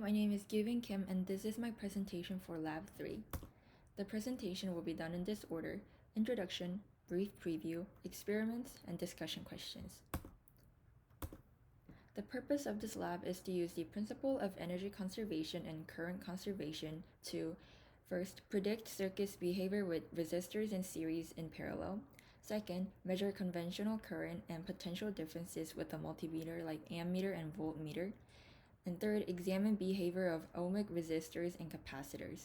My name is Gyubin Kim and this is my presentation for Lab 3. The presentation will be done in this order: introduction, brief preview, experiments, and discussion questions. The purpose of this lab is to use the principle of energy conservation and current conservation to first, predict circuits behavior with resistors in series in parallel. Second, measure conventional current and potential differences with a multimeter like ammeter and voltmeter. And third, examine behavior of ohmic resistors and capacitors.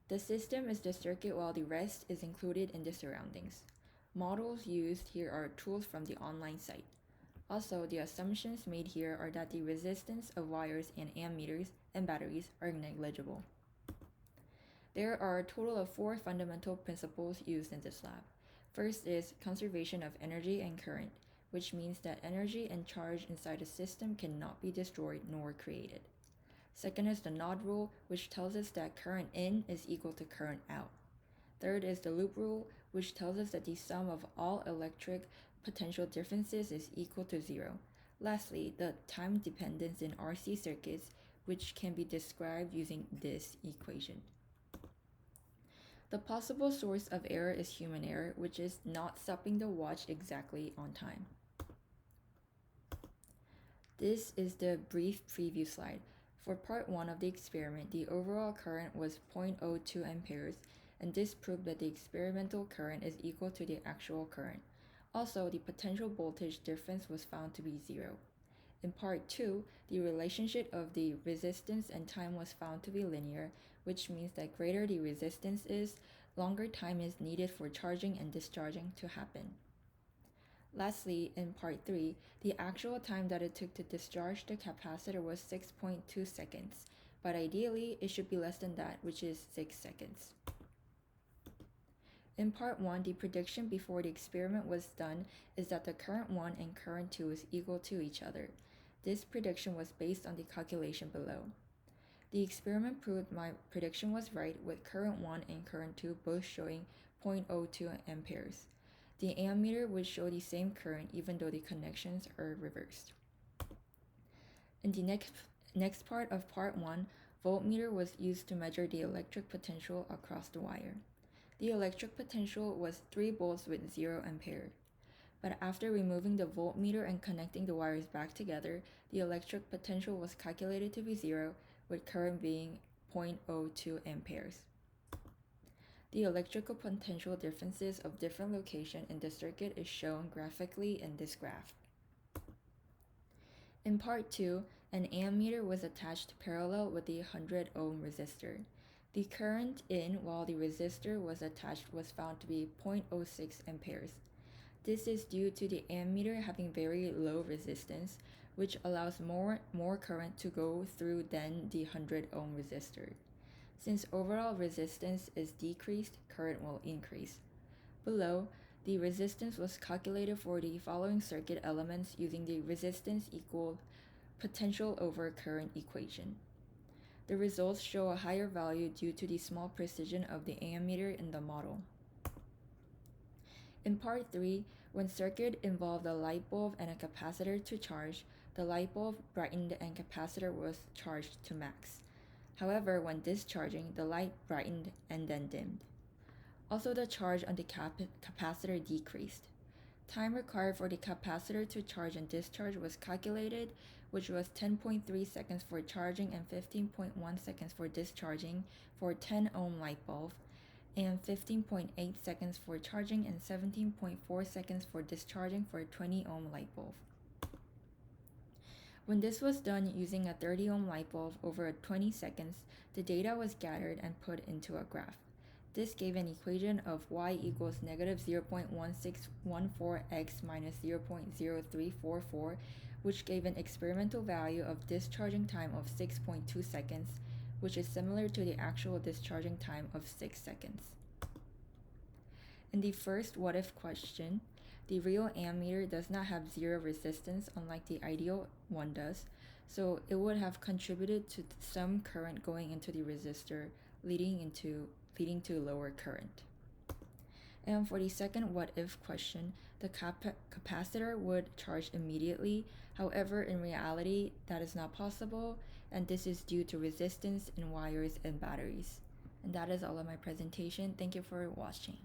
The system is the circuit while the rest is included in the surroundings. Models used here are tools from the online site. Also, the assumptions made here are that the resistance of wires and ammeters and batteries are negligible. There are a total of 4 fundamental principles used in this lab. First is conservation of energy and current, which means that energy and charge inside a system cannot be destroyed nor created. Second is the node rule, which tells us that current in is equal to current out. Third is the loop rule, which tells us that the sum of all electric potential differences is equal to 0. Lastly, the time dependence in RC circuits, which can be described using this equation. The possible source of error is human error, which is not stopping the watch exactly on time. This is the brief preview slide. For part 1 of the experiment, the overall current was 0.02 amperes, and this proved that the experimental current is equal to the actual current. Also, the potential voltage difference was found to be 0. In part 2, the relationship of the resistance and time was found to be linear, which means that greater the resistance is, longer time is needed for charging and discharging to happen. Lastly, in part 3, the actual time that it took to discharge the capacitor was 6.2 seconds, but ideally it should be less than that, which is 6 seconds. In part 1, the prediction before the experiment was done is that the current 1 and current 2 is equal to each other. This prediction was based on the calculation below. The experiment proved my prediction was right, with current 1 and current 2 both showing 0.02 amperes. The ammeter would show the same current even though the connections are reversed. In the next part of part 1, voltmeter was used to measure the electric potential across the wire. The electric potential was 3 volts with 0 ampere. But after removing the voltmeter and connecting the wires back together, the electric potential was calculated to be 0, with current being 0.02 amperes. The electrical potential differences of different locations in the circuit is shown graphically in this graph. In part 2, an ammeter was attached parallel with the 100 ohm resistor. The current in while the resistor was attached was found to be 0.06 amperes. This is due to the ammeter having very low resistance, which allows more current to go through than the 100 ohm resistor. Since overall resistance is decreased, current will increase. Below, the resistance was calculated for the following circuit elements using the resistance equal potential over current equation. The results show a higher value due to the small precision of the ammeter in the model. In part 3, when circuit involved a light bulb and a capacitor to charge, the light bulb brightened and capacitor was charged to max. However, when discharging, the light brightened and then dimmed. Also, the charge on the capacitor decreased. Time required for the capacitor to charge and discharge was calculated, which was 10.3 seconds for charging and 15.1 seconds for discharging for a 10 ohm light bulb, and 15.8 seconds for charging and 17.4 seconds for discharging for a 20 ohm light bulb. When this was done using a 30 ohm light bulb over 20 seconds, the data was gathered and put into a graph. This gave an equation of y equals negative 0.1614x minus 0.0344, which gave an experimental value of discharging time of 6.2 seconds, which is similar to the actual discharging time of 6 seconds. In the first what-if question, the real ammeter does not have 0 resistance unlike the ideal one does, so it would have contributed to some current going into the resistor, leading to lower current. And for the second what-if question, the capacitor would charge immediately. However, in reality, that is not possible, and this is due to resistance in wires and batteries. And that is all of my presentation. Thank you for watching.